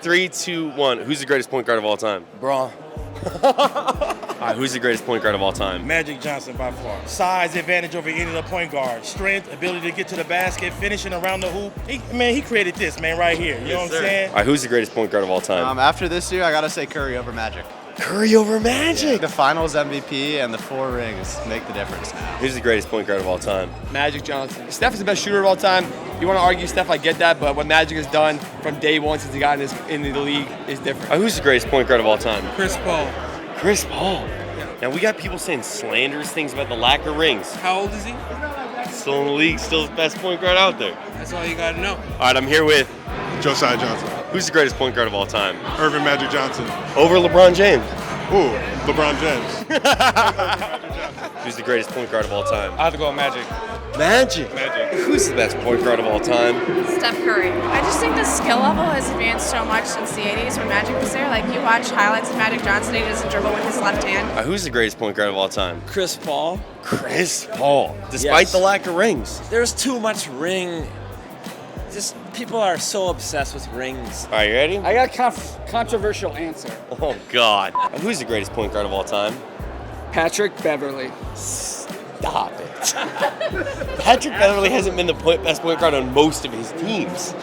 3, 2, 1. Who's the greatest point guard of all time? Braun. All right, who's the greatest point guard of all time? Magic Johnson by far. Size advantage over any of the point guards. Strength, ability to get to the basket, finishing around the hoop. He created this, man, right here. You know what I'm saying? All right, who's the greatest point guard of all time? After this year, I gotta say Curry over Magic. Curry over Magic. The Finals MVP and the 4 rings make the difference now. Who's the greatest point guard of all time? Magic Johnson. Steph is the best shooter of all time. You want to argue Steph, I get that, but what Magic has done from day one since he got in the league is different. All right, who's the greatest point guard of all time? Chris Paul. Chris Paul. Now, we got people saying slanderous things about the lack of rings. How old is he? Still in the league, still the best point guard out there. That's all you got to know. All right, I'm here with Josiah Johnson. who's the greatest point guard of all time? Irvin Magic Johnson. Over LeBron James. Ooh, LeBron James. Who's the greatest point guard of all time? I have to go with Magic. Magic. Who's the best point guard of all time? Steph Curry. I just think the skill level has advanced so much since the 80s when Magic was there. Like, you watch highlights of Magic Johnson, he doesn't dribble with his left hand. Who's the greatest point guard of all time? Chris Paul. Chris Paul. Despite Yes. the lack of rings. There's too much ring. Just people are so obsessed with rings. All right, you ready? I got a controversial answer. Oh, God. Who's the greatest point guard of all time? Patrick Beverly. Stop it. Patrick Beverly hasn't been the best point guard on most of his teams.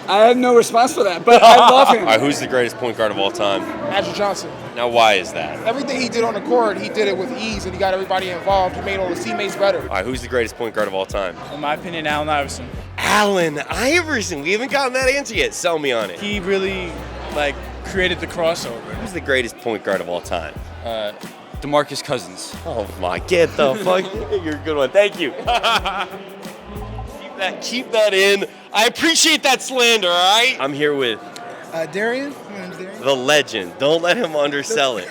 I have no response for that, but I love him. All right, who's the greatest point guard of all time? Magic Johnson. Now, why is that? Everything he did on the court, he did it with ease, and he got everybody involved. He made all his teammates better. All right, who's the greatest point guard of all time? In my opinion, Allen Iverson. Allen Iverson. We haven't gotten that answer yet. Sell me on it. He really, created the crossover. Who's the greatest point guard of all time? DeMarcus Cousins. Oh my, get the fuck. You're a good one. Thank you. Keep that in. I appreciate that slander, all right? I'm here with Darian? My name's Darian. the legend. Don't let him undersell it.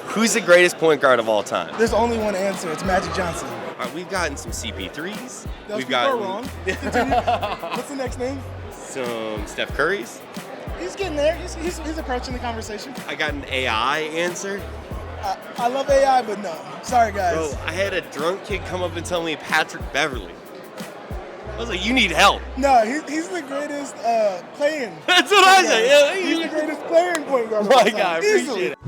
Who's the greatest point guard of all time? There's only one answer. It's Magic Johnson. All right, we've gotten some CP3s. Those We've people are gotten wrong. Continue. What's the next name? some Steph Curry's. He's getting there. He's approaching the conversation. I got an AI answer. I love AI, but no. Sorry, guys. Bro, I had a drunk kid come up and tell me Patrick Beverly. I was like, you need help. No, he's the greatest playing. That's what I said. Yeah, He's the greatest playing point guard. My God, I appreciate it.